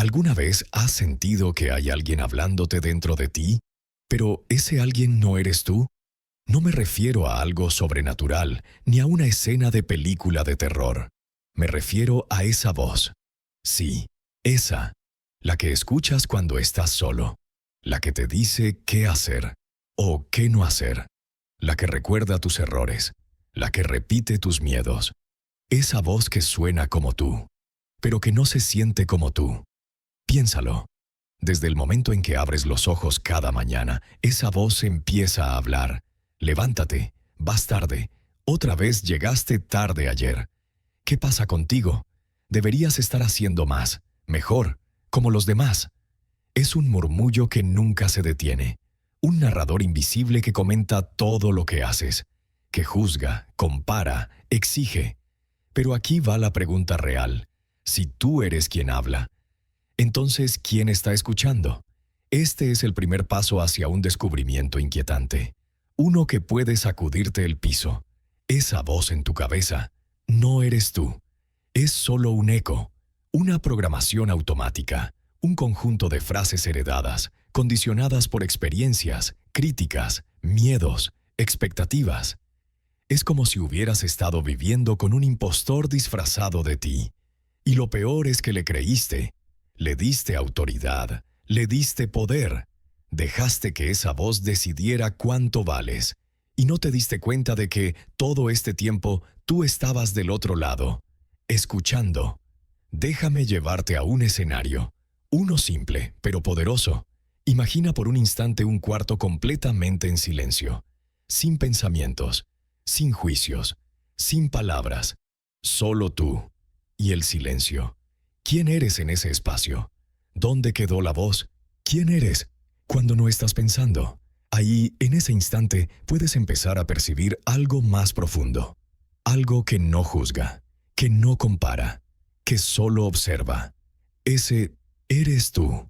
¿Alguna vez has sentido que hay alguien hablándote dentro de ti, pero ese alguien no eres tú? No me refiero a algo sobrenatural, ni a una escena de película de terror. Me refiero a esa voz. Sí, esa, la que escuchas cuando estás solo, la que te dice qué hacer o qué no hacer, la que recuerda tus errores, la que repite tus miedos. Esa voz que suena como tú, pero que no se siente como tú. Piénsalo. Desde el momento en que abres los ojos cada mañana, esa voz empieza a hablar. Levántate, vas tarde. Otra vez llegaste tarde ayer. ¿Qué pasa contigo? Deberías estar haciendo más, mejor, como los demás. Es un murmullo que nunca se detiene. Un narrador invisible que comenta todo lo que haces, que juzga, compara, exige. Pero aquí va la pregunta real. Si tú eres quien habla, entonces, ¿quién está escuchando? Este es el primer paso hacia un descubrimiento inquietante. Uno que puede sacudirte el piso. Esa voz en tu cabeza no eres tú. Es solo un eco, una programación automática, un conjunto de frases heredadas, condicionadas por experiencias, críticas, miedos, expectativas. Es como si hubieras estado viviendo con un impostor disfrazado de ti. Y lo peor es que le creíste. Le diste autoridad, le diste poder, dejaste que esa voz decidiera cuánto vales, y no te diste cuenta de que todo este tiempo tú estabas del otro lado, escuchando. Déjame llevarte a un escenario, uno simple, pero poderoso. Imagina por un instante un cuarto completamente en silencio, sin pensamientos, sin juicios, sin palabras, solo tú y el silencio. ¿Quién eres en ese espacio? ¿Dónde quedó la voz? ¿Quién eres cuando no estás pensando? Ahí, en ese instante, puedes empezar a percibir algo más profundo. Algo que no juzga, que no compara, que solo observa. Ese eres tú.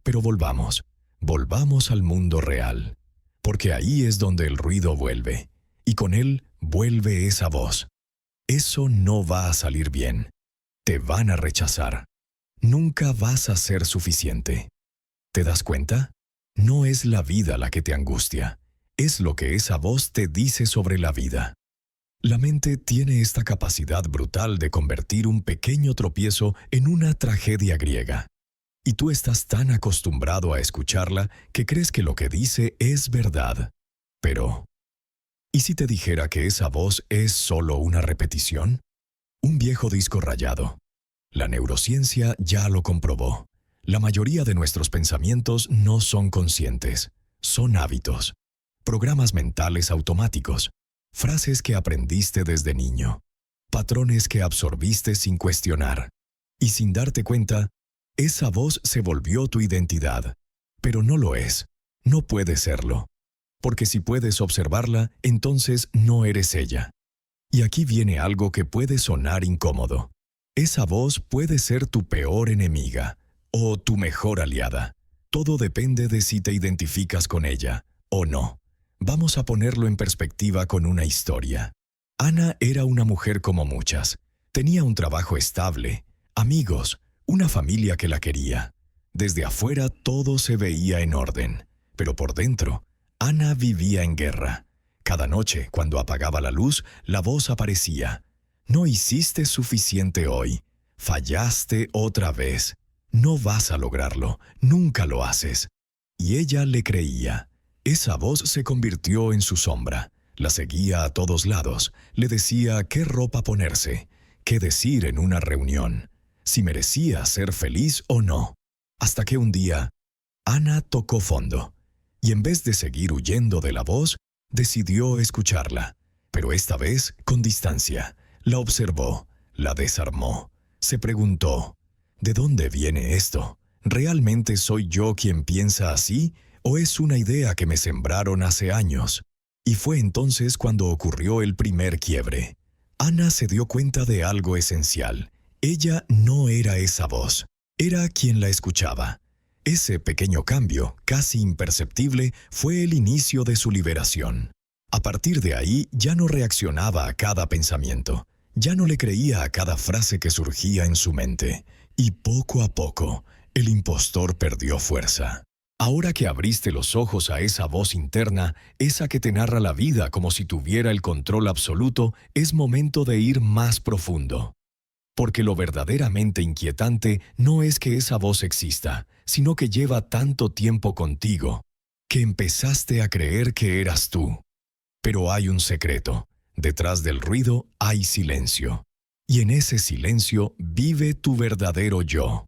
Pero volvamos al mundo real. Porque ahí es donde el ruido vuelve. Y con él vuelve esa voz. Eso no va a salir bien. Te van a rechazar. Nunca vas a ser suficiente. ¿Te das cuenta? No es la vida la que te angustia. Es lo que esa voz te dice sobre la vida. La mente tiene esta capacidad brutal de convertir un pequeño tropiezo en una tragedia griega. Y tú estás tan acostumbrado a escucharla que crees que lo que dice es verdad. Pero, ¿y si te dijera que esa voz es solo una repetición? Un viejo disco rayado. La neurociencia ya lo comprobó. La mayoría de nuestros pensamientos no son conscientes. Son hábitos. Programas mentales automáticos. Frases que aprendiste desde niño. Patrones que absorbiste sin cuestionar. Y sin darte cuenta, esa voz se volvió tu identidad. Pero no lo es. No puede serlo. Porque si puedes observarla, entonces no eres ella. Y aquí viene algo que puede sonar incómodo. Esa voz puede ser tu peor enemiga o tu mejor aliada. Todo depende de si te identificas con ella o no. Vamos a ponerlo en perspectiva con una historia. Ana era una mujer como muchas. Tenía un trabajo estable, amigos, una familia que la quería. Desde afuera todo se veía en orden, pero por dentro, Ana vivía en guerra. Cada noche, cuando apagaba la luz, la voz aparecía. No hiciste suficiente hoy. Fallaste otra vez. No vas a lograrlo. Nunca lo haces. Y ella le creía. Esa voz se convirtió en su sombra. La seguía a todos lados. Le decía qué ropa ponerse, qué decir en una reunión, si merecía ser feliz o no. Hasta que un día, Ana tocó fondo. Y en vez de seguir huyendo de la voz, decidió escucharla, pero esta vez con distancia. La observó, la desarmó. Se preguntó, ¿de dónde viene esto? ¿Realmente soy yo quien piensa así o es una idea que me sembraron hace años? Y fue entonces cuando ocurrió el primer quiebre. Ana se dio cuenta de algo esencial. Ella no era esa voz, era quien la escuchaba. Ese pequeño cambio, casi imperceptible, fue el inicio de su liberación. A partir de ahí ya no reaccionaba a cada pensamiento, ya no le creía a cada frase que surgía en su mente. Y poco a poco, El impostor perdió fuerza. Ahora que abriste los ojos a esa voz interna, esa que te narra la vida como si tuviera el control absoluto, es momento de ir más profundo. Porque lo verdaderamente inquietante no es que esa voz exista, sino que lleva tanto tiempo contigo, que empezaste a creer que eras tú. Pero hay un secreto. Detrás del ruido hay silencio. Y en ese silencio vive tu verdadero yo.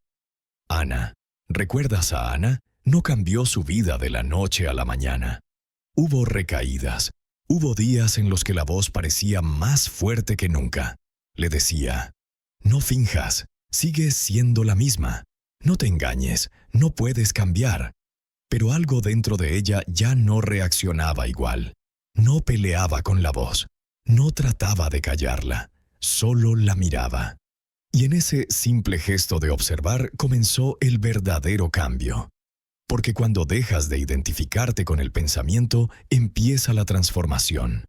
Ana. ¿Recuerdas a Ana? No cambió su vida de la noche a la mañana. Hubo recaídas. Hubo días en los que la voz parecía más fuerte que nunca. Le decía, no finjas, sigues siendo la misma. No te engañes, no puedes cambiar. Pero algo dentro de ella ya no reaccionaba igual. No peleaba con la voz. No trataba de callarla. Solo la miraba. Y en ese simple gesto de observar comenzó el verdadero cambio. Porque cuando dejas de identificarte con el pensamiento, empieza la transformación.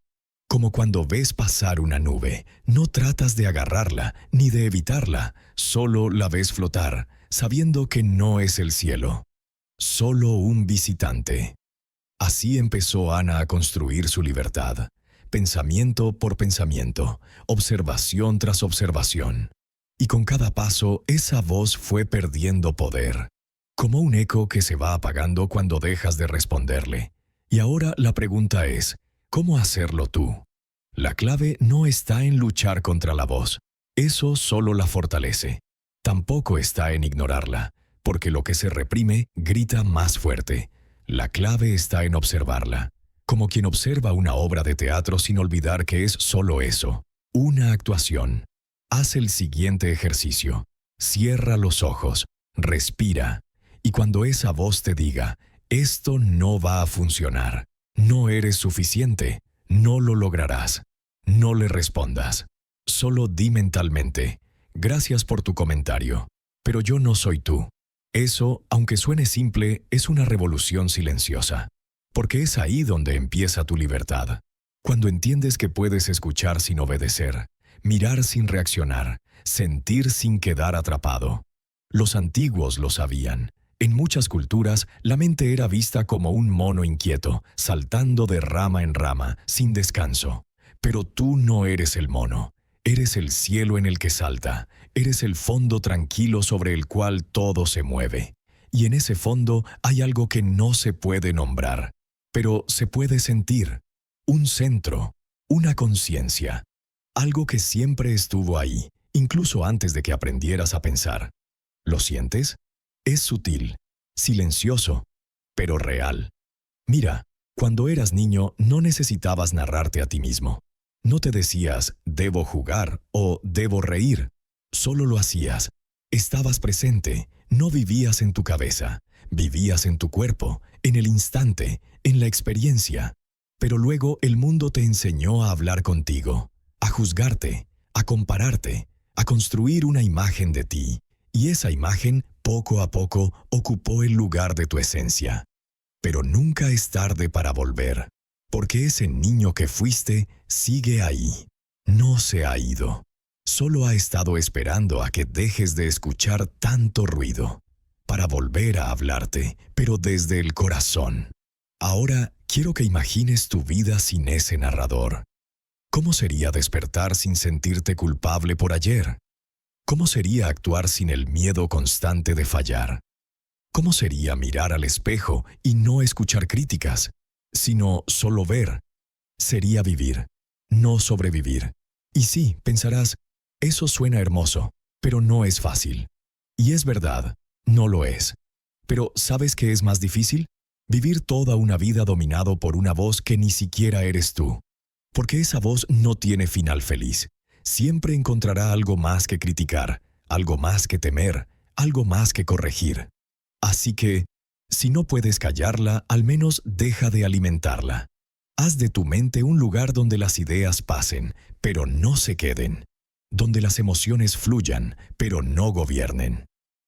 Como cuando ves pasar una nube, no tratas de agarrarla ni de evitarla, solo la ves flotar, sabiendo que no es el cielo, solo un visitante. Así empezó Ana a construir su libertad, pensamiento por pensamiento, observación tras observación. Y con cada paso, esa voz fue perdiendo poder. Como un eco que se va apagando cuando dejas de responderle. Y ahora la pregunta es, ¿cómo hacerlo tú? La clave no está en luchar contra la voz. Eso solo la fortalece. Tampoco está en ignorarla, porque lo que se reprime grita más fuerte. La clave está en observarla, como quien observa una obra de teatro sin olvidar que es solo eso, una actuación. Haz el siguiente ejercicio. Cierra los ojos, respira. Y cuando esa voz te diga, esto no va a funcionar, no eres suficiente, no lo lograrás, no le respondas. Solo di mentalmente, gracias por tu comentario, pero yo no soy tú. Eso, aunque suene simple, es una revolución silenciosa, porque es ahí donde empieza tu libertad. Cuando entiendes que puedes escuchar sin obedecer, mirar sin reaccionar, sentir sin quedar atrapado. Los antiguos lo sabían. En muchas culturas, la mente era vista como un mono inquieto, saltando de rama en rama, sin descanso. Pero tú no eres el mono. Eres el cielo en el que salta. Eres el fondo tranquilo sobre el cual todo se mueve. Y en ese fondo hay algo que no se puede nombrar, pero se puede sentir. Un centro, una conciencia. Algo que siempre estuvo ahí, incluso antes de que aprendieras a pensar. ¿Lo sientes? Es sutil, silencioso, pero real. Mira, cuando eras niño no necesitabas narrarte a ti mismo. No te decías, debo jugar o debo reír. Solo lo hacías. Estabas presente, no vivías en tu cabeza. Vivías en tu cuerpo, en el instante, en la experiencia. Pero luego el mundo te enseñó a hablar contigo, a juzgarte, a compararte, a construir una imagen de ti. Y esa imagen, poco a poco, ocupó el lugar de tu esencia. Pero nunca es tarde para volver, porque ese niño que fuiste sigue ahí. No se ha ido. Solo ha estado esperando a que dejes de escuchar tanto ruido, para volver a hablarte, pero desde el corazón. Ahora quiero que imagines tu vida sin ese narrador. ¿Cómo sería despertar sin sentirte culpable por ayer? ¿Cómo sería actuar sin el miedo constante de fallar? ¿Cómo sería mirar al espejo y no escuchar críticas, sino solo ver? Sería vivir, no sobrevivir. Y sí, pensarás, eso suena hermoso, pero no es fácil. Y es verdad, no lo es. Pero ¿sabes qué es más difícil? Vivir toda una vida dominado por una voz que ni siquiera eres tú. Porque esa voz no tiene final feliz. Siempre encontrará algo más que criticar, algo más que temer, algo más que corregir. Así que, si no puedes callarla, al menos deja de alimentarla. Haz de tu mente un lugar donde las ideas pasen, pero no se queden. Donde las emociones fluyan, pero no gobiernen.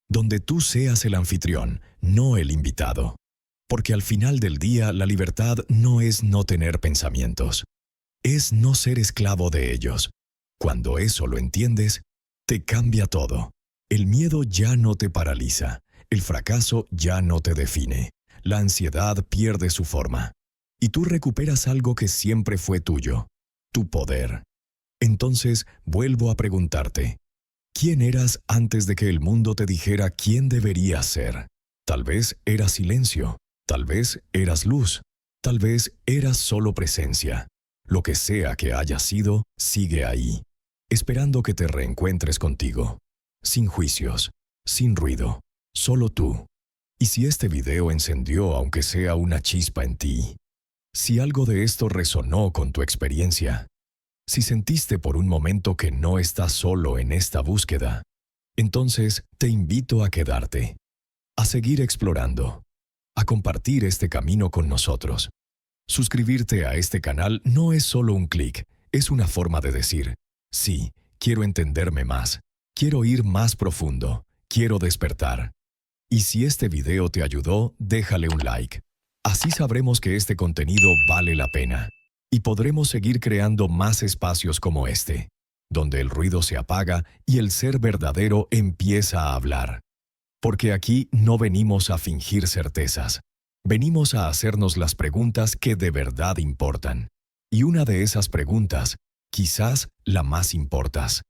Donde tú seas el anfitrión, no el invitado. Porque al final del día la libertad no es no tener pensamientos. Es no ser esclavo de ellos. Cuando eso lo entiendes, te cambia todo. El miedo ya no te paraliza. el fracaso ya no te define. La ansiedad pierde su forma. Y tú recuperas algo que siempre fue tuyo, tu poder. Entonces, vuelvo a preguntarte, ¿quién eras antes de que el mundo te dijera quién deberías ser? Tal vez eras silencio, tal vez eras luz, tal vez eras solo presencia. Lo que sea que haya sido, sigue ahí, esperando que te reencuentres contigo. Sin juicios, sin ruido, solo tú. Y si este video encendió aunque sea una chispa en ti, si algo de esto resonó con tu experiencia, si sentiste por un momento que no estás solo en esta búsqueda, entonces te invito a quedarte, a seguir explorando, a compartir este camino con nosotros. Suscribirte a este canal no es solo un clic, es una forma de decir, sí, quiero entenderme más, quiero ir más profundo, quiero despertar. Y si este video te ayudó, déjale un like. Así sabremos que este contenido vale la pena. Y podremos seguir creando más espacios como este, donde el ruido se apaga y el ser verdadero empieza a hablar. Porque aquí no venimos a fingir certezas. Venimos a hacernos las preguntas que de verdad importan. Y una de esas preguntas, quizás la más importante,